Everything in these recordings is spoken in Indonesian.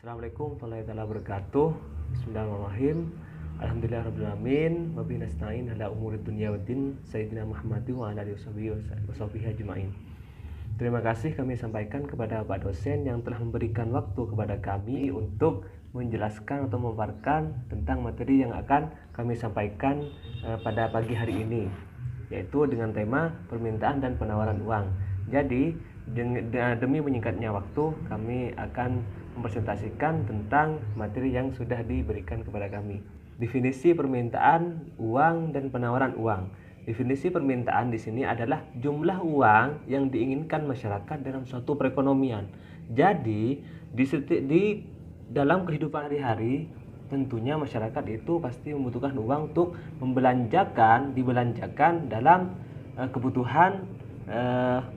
Assalamualaikum warahmatullahi wabarakatuh. Bismillahirrahmanirrahim. Alhamdulillahirrahmanirrahim. Wabihi nasta'in ala umuri dunya waddin. Sayyidina Muhammadin wa ala alihi washabihi ajma'in. Terima kasih kami sampaikan kepada Pak dosen yang telah memberikan waktu kepada kami untuk menjelaskan atau memaparkan tentang materi yang akan kami sampaikan pada pagi hari ini, yaitu dengan tema permintaan dan penawaran uang. Jadi demi menyingkatnya waktu, kami akan mempresentasikan tentang materi yang sudah diberikan kepada kami. Definisi permintaan uang dan penawaran uang. Definisi permintaan di sini adalah jumlah uang yang diinginkan masyarakat dalam suatu perekonomian. Jadi di dalam kehidupan hari-hari, tentunya masyarakat itu pasti membutuhkan uang untuk dibelanjakan dalam kebutuhan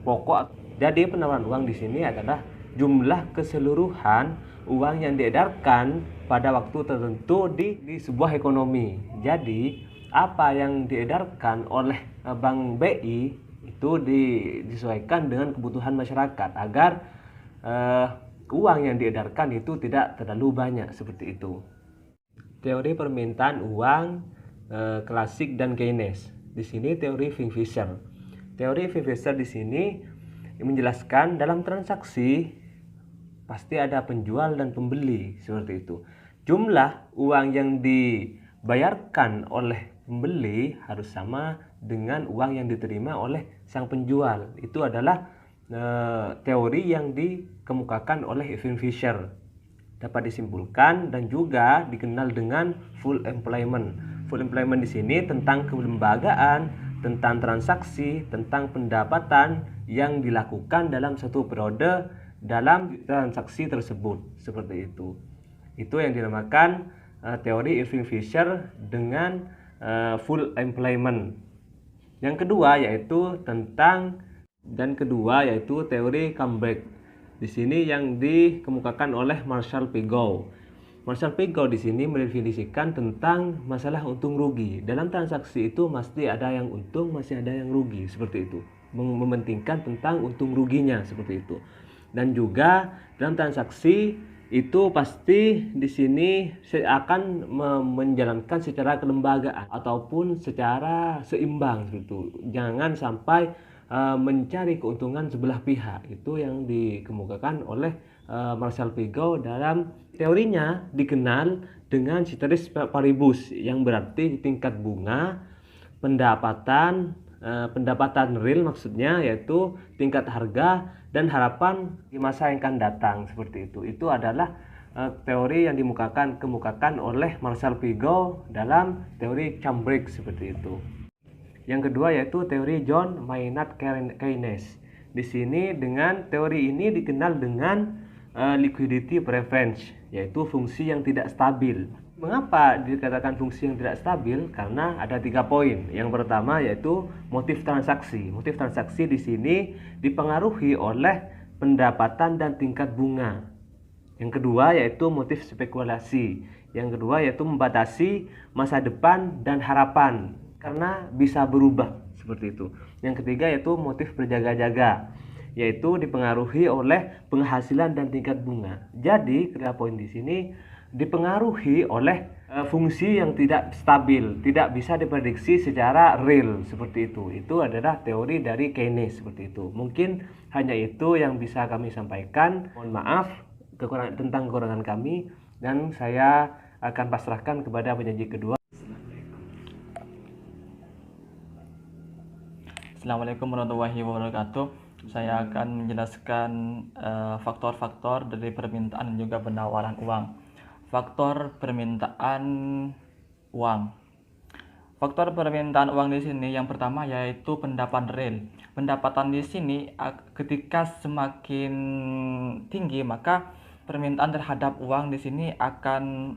pokok. Jadi penawaran uang di sini adalah jumlah keseluruhan uang yang diedarkan pada waktu tertentu di sebuah ekonomi. Jadi apa yang diedarkan oleh Bank BI itu disesuaikan dengan kebutuhan masyarakat agar uang yang diedarkan itu tidak terlalu banyak, seperti itu. Teori permintaan uang klasik dan Keynes. Di sini teori Fisher. Teori Fisher di sini menjelaskan dalam transaksi pasti ada penjual dan pembeli, seperti itu. Jumlah uang yang dibayarkan oleh pembeli harus sama dengan uang yang diterima oleh sang penjual. Itu adalah teori yang dikemukakan oleh Fisher. Dapat disimpulkan dan juga dikenal dengan full employment. Full employment di sini tentang kelembagaan, tentang transaksi, tentang pendapatan yang dilakukan dalam satu periode dalam transaksi tersebut, seperti itu. Itu yang dinamakan teori Irving Fisher dengan full employment. Yang kedua yaitu teori comeback. Di sini yang dikemukakan oleh Marshall P. Gow. Marshall P. Gow di sini mendefinisikan tentang masalah untung rugi. Dalam transaksi itu mesti ada yang untung, masih ada yang rugi, seperti itu. Mementingkan tentang untung ruginya, seperti itu. Dan juga dalam transaksi itu pasti di sini akan menjalankan secara kelembagaan ataupun secara seimbang, gitu. Jangan sampai mencari keuntungan sebelah pihak. Itu yang dikemukakan oleh Marshall P. Gow dalam teorinya dikenal dengan ceteris paribus, yang berarti tingkat bunga pendapatan real, maksudnya yaitu tingkat harga dan harapan di masa yang akan datang, seperti itu. Itu adalah teori yang dikemukakan oleh Marshall P. Gow dalam teori Comeback, seperti itu. Yang kedua yaitu teori John Maynard Keynes. Di sini dengan teori ini dikenal dengan liquidity preference, yaitu fungsi yang tidak stabil. Mengapa dikatakan fungsi yang tidak stabil? Karena ada 3 poin. Yang pertama yaitu motif transaksi. Motif transaksi di sini dipengaruhi oleh pendapatan dan tingkat bunga. Yang kedua yaitu motif spekulasi. Yang kedua yaitu membatasi masa depan dan harapan, karena bisa berubah, seperti itu. Yang ketiga yaitu motif berjaga-jaga, yaitu dipengaruhi oleh penghasilan dan tingkat bunga. Jadi ketiga poin di sini dipengaruhi oleh fungsi yang tidak stabil, tidak bisa diprediksi secara real, seperti itu. Itu adalah teori dari Keynes, seperti itu. Mungkin hanya itu yang bisa kami sampaikan. Mohon maaf tentang kekurangan kami, dan saya akan pasrahkan kepada penyaji kedua. Assalamualaikum warahmatullahi wabarakatuh. Saya akan menjelaskan faktor-faktor dari permintaan dan juga penawaran uang. Faktor permintaan uang. Faktor permintaan uang di sini yang pertama yaitu pendapatan real. Pendapatan di sini ketika semakin tinggi, maka permintaan terhadap uang di sini akan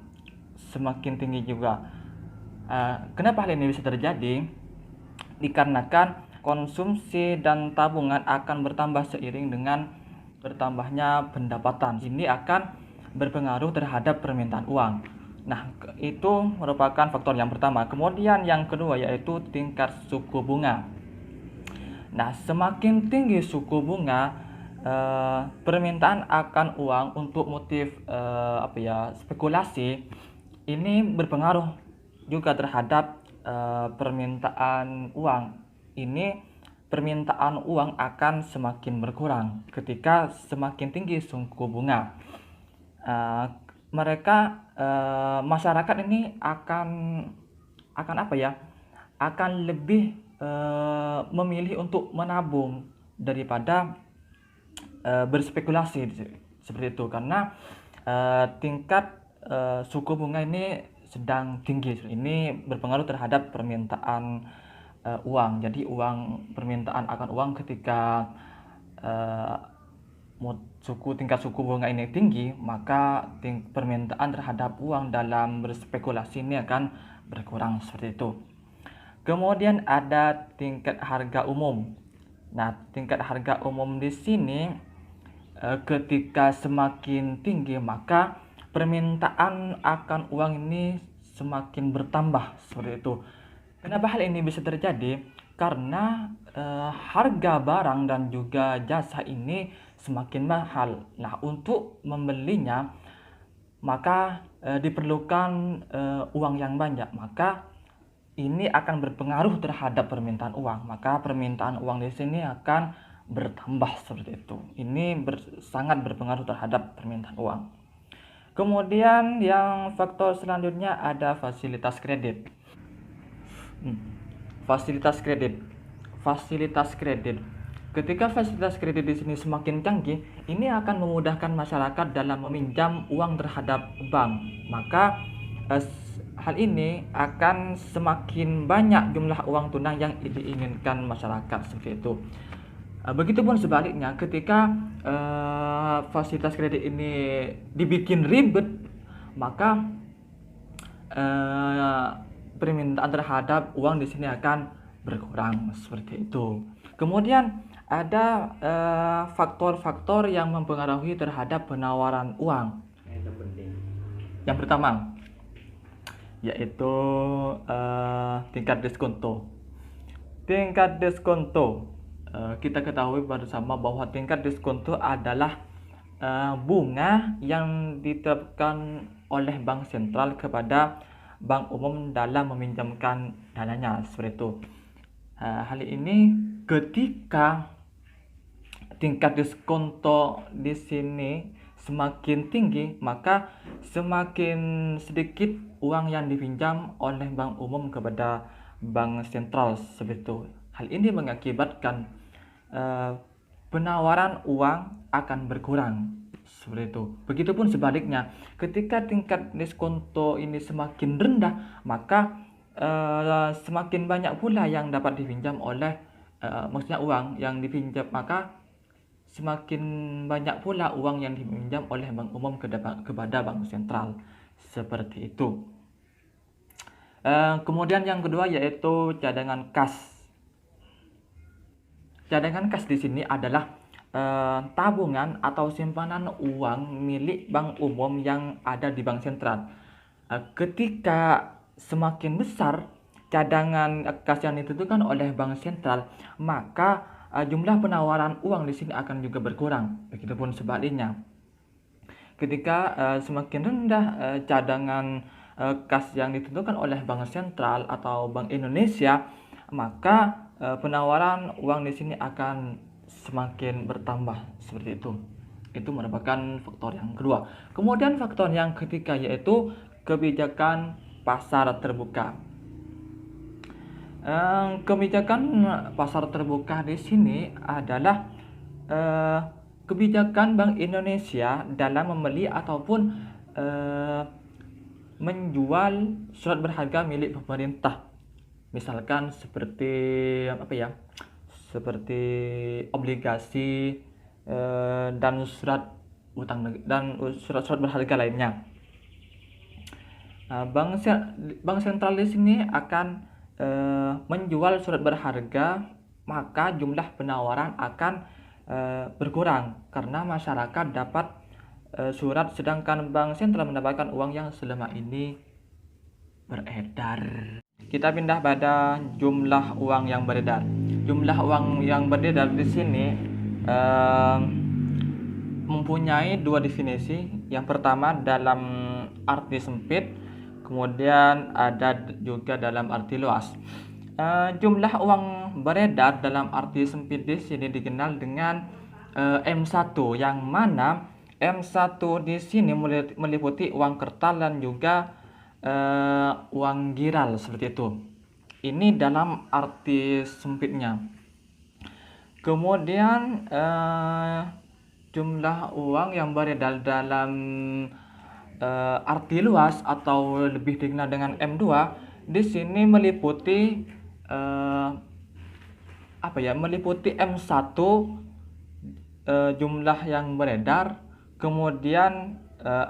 semakin tinggi juga. Kenapa hal ini bisa terjadi? Dikarenakan konsumsi dan tabungan akan bertambah seiring dengan bertambahnya pendapatan. Ini akan berpengaruh terhadap permintaan uang. Nah, itu merupakan faktor yang pertama. Kemudian yang kedua yaitu tingkat suku bunga. Nah, semakin tinggi suku bunga, permintaan akan uang untuk motif spekulasi ini berpengaruh juga terhadap permintaan uang. Ini permintaan uang akan semakin berkurang ketika semakin tinggi suku bunga. Masyarakat ini akan lebih memilih untuk menabung daripada berspekulasi seperti itu, karena tingkat suku bunga ini sedang tinggi. Ini berpengaruh terhadap permintaan uang. Jadi permintaan akan uang ketika tingkat suku bunga ini tinggi, maka permintaan terhadap uang dalam berspekulasi ini akan berkurang seperti itu. Kemudian ada tingkat harga umum. Nah, tingkat harga umum di sini ketika semakin tinggi, maka permintaan akan uang ini semakin bertambah seperti itu. Kenapa hal ini bisa terjadi? Karena harga barang dan juga jasa ini semakin mahal. Nah, untuk membelinya maka diperlukan uang yang banyak. Maka ini akan berpengaruh terhadap permintaan uang. Maka permintaan uang di sini akan bertambah seperti itu. Ini sangat berpengaruh terhadap permintaan uang. Kemudian yang faktor selanjutnya ada fasilitas kredit. Fasilitas kredit. Ketika fasilitas kredit di sini semakin canggih, ini akan memudahkan masyarakat dalam meminjam uang terhadap bank. Maka hal ini akan semakin banyak jumlah uang tunai yang diinginkan masyarakat seperti itu. Begitupun sebaliknya, ketika fasilitas kredit ini dibikin ribet, maka permintaan terhadap uang di sini akan berkurang seperti itu. Kemudian ada faktor-faktor yang mempengaruhi terhadap penawaran uang. Yang pertama yaitu tingkat diskonto. Kita ketahui bersama bahwa tingkat diskonto adalah bunga yang ditetapkan oleh bank sentral kepada bank umum dalam meminjamkan dananya seperti itu. Hal ini ketika tingkat diskonto di sini semakin tinggi, maka semakin sedikit uang yang dipinjam oleh bank umum kepada bank sentral seperti itu. Hal ini mengakibatkan penawaran uang akan berkurang seperti itu. Begitupun sebaliknya, ketika tingkat diskonto ini semakin rendah, maka semakin banyak pula yang dapat dipinjam oleh maksudnya uang yang dipinjam, maka semakin banyak pula uang yang dipinjam oleh bank umum kepada bank sentral seperti itu. Kemudian yang kedua yaitu cadangan kas. Cadangan kas di sini adalah tabungan atau simpanan uang milik bank umum yang ada di bank sentral. Ketika semakin besar cadangan kas yang ditentukan oleh bank sentral, maka jumlah penawaran uang di sini akan juga berkurang. Begitupun sebaliknya, ketika semakin rendah cadangan kas yang ditentukan oleh bank sentral atau Bank Indonesia, maka penawaran uang di sini akan semakin bertambah seperti itu. Itu merupakan faktor yang kedua. Kemudian faktor yang ketiga yaitu kebijakan pasar terbuka. Kebijakan pasar terbuka di sini adalah kebijakan Bank Indonesia dalam membeli ataupun menjual surat berharga milik pemerintah. Misalkan seperti seperti obligasi dan surat utang dan surat-surat berharga lainnya. Bank sentral di sini akan menjual surat berharga, maka jumlah penawaran akan berkurang karena masyarakat dapat surat, sedangkan bank sentral mendapatkan uang yang selama ini beredar. Kita pindah pada jumlah uang yang beredar. Jumlah uang yang beredar di sini mempunyai dua definisi. Yang pertama dalam arti sempit, kemudian ada juga dalam arti luas. Jumlah uang beredar dalam arti sempit di sini dikenal dengan M1, yang mana M1 di sini meliputi uang kertas dan juga uang giral seperti itu. Ini dalam arti sempitnya. Kemudian jumlah uang yang beredar dalam arti luas atau lebih dikenal dengan M2 di sini meliputi meliputi M1 jumlah yang beredar, kemudian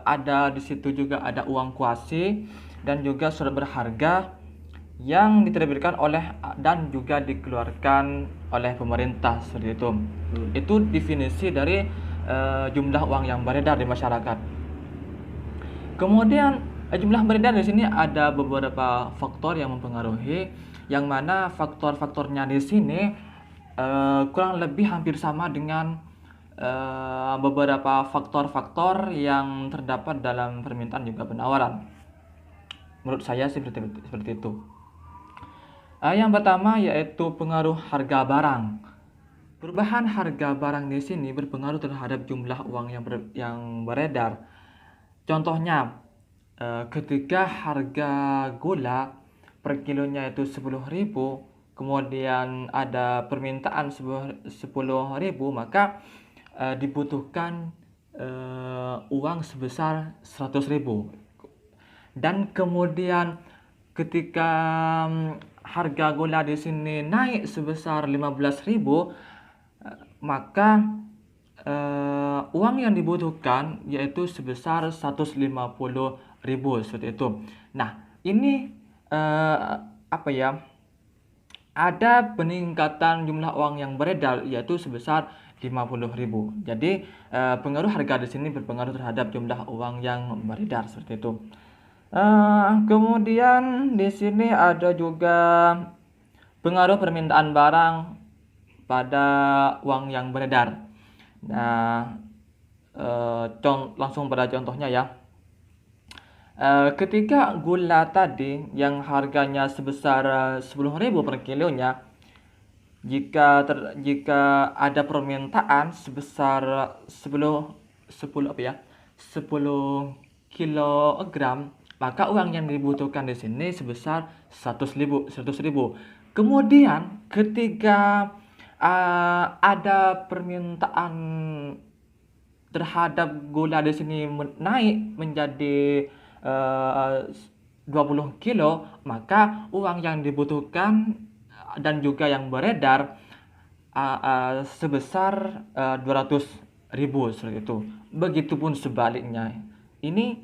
ada di situ juga ada uang kuasi dan juga surat berharga yang diterbitkan oleh dan juga dikeluarkan oleh pemerintah seperti itu. Itu definisi dari jumlah uang yang beredar di masyarakat. Kemudian jumlah beredar di sini ada beberapa faktor yang mempengaruhi, yang mana faktor-faktornya di sini kurang lebih hampir sama dengan beberapa faktor-faktor yang terdapat dalam permintaan juga penawaran. Menurut saya seperti itu. Yang pertama yaitu pengaruh harga barang. Perubahan harga barang di sini berpengaruh terhadap jumlah uang yang beredar. Contohnya, ketika harga gula per kilonya itu 10.000, kemudian ada permintaan 10.000, maka dibutuhkan uang sebesar 100.000. Dan kemudian ketika harga gula di sini naik sebesar 15.000, maka uang yang dibutuhkan yaitu sebesar 150.000 seperti itu. Nah, ini ada peningkatan jumlah uang yang beredar yaitu sebesar 50.000. Jadi pengaruh harga di sini berpengaruh terhadap jumlah uang yang beredar seperti itu. Kemudian di sini ada juga pengaruh permintaan barang pada uang yang beredar. Nah, langsung pada contohnya ya. Ketika gula tadi yang harganya sebesar 10.000 per kilonya, jika ada permintaan sebesar 10 kilogram, maka uang yang dibutuhkan di sini sebesar 100.000. Kemudian ketika ada permintaan terhadap gula di sini naik menjadi 20 kilo, maka uang yang dibutuhkan dan juga yang beredar sebesar 200.000 seperti itu. Begitupun sebaliknya. Ini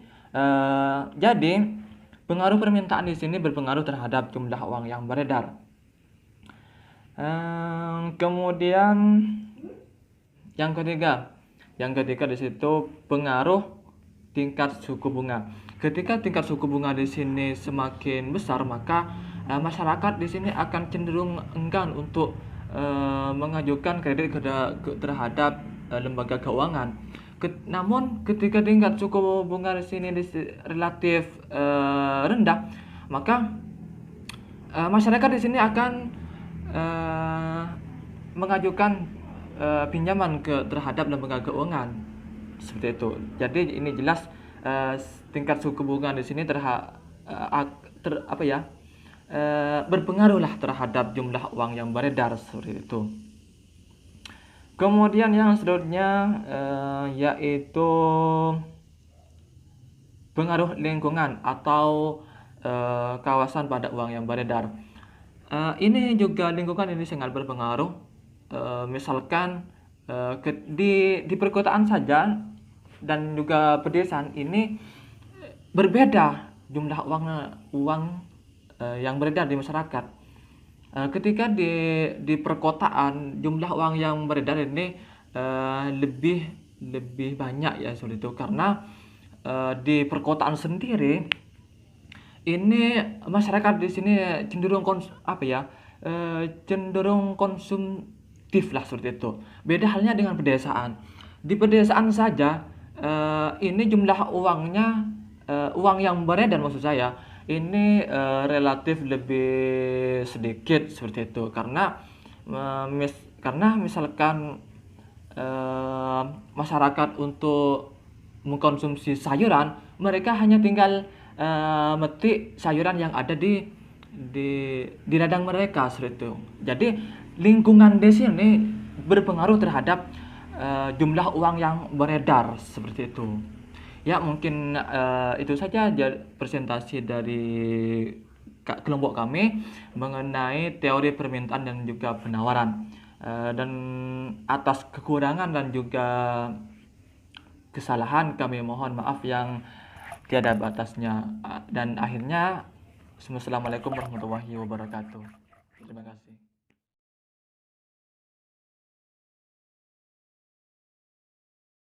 jadi pengaruh permintaan di sini berpengaruh terhadap jumlah uang yang beredar. Kemudian yang ketiga di situ pengaruh tingkat suku bunga. Ketika tingkat suku bunga di sini semakin besar, maka masyarakat di sini akan cenderung enggan untuk mengajukan kredit terhadap lembaga keuangan. Namun ketika tingkat suku bunga di sini relatif rendah, maka masyarakat di sini akan mengajukan pinjaman terhadap lembaga keuangan seperti itu. Jadi ini jelas tingkat suku bunga di sini berpengaruhlah terhadap jumlah uang yang beredar seperti itu. Kemudian yang selanjutnya yaitu pengaruh lingkungan atau kawasan pada uang yang beredar. Ini juga lingkungan ini sangat berpengaruh. Misalkan di perkotaan saja dan juga pedesaan ini berbeda jumlah uang yang beredar di masyarakat. Ketika di perkotaan jumlah uang yang beredar ini lebih banyak ya seperti itu, karena di perkotaan sendiri ini masyarakat di sini cenderung cenderung konsumtif lah seperti itu. Beda halnya dengan pedesaan. Di pedesaan saja ini jumlah uangnya, uang yang beredar maksud saya ini relatif lebih sedikit seperti itu, karena karena misalkan masyarakat untuk mengkonsumsi sayuran, mereka hanya tinggal metik sayuran yang ada di ladang mereka seperti itu. Jadi lingkungan di sini berpengaruh terhadap jumlah uang yang beredar seperti itu. Ya mungkin itu saja presentasi dari kelompok kami mengenai teori permintaan dan juga penawaran. Dan atas kekurangan dan juga kesalahan kami mohon maaf yang tiada batasnya. Dan akhirnya, Assalamualaikum warahmatullahi wabarakatuh. Terima kasih.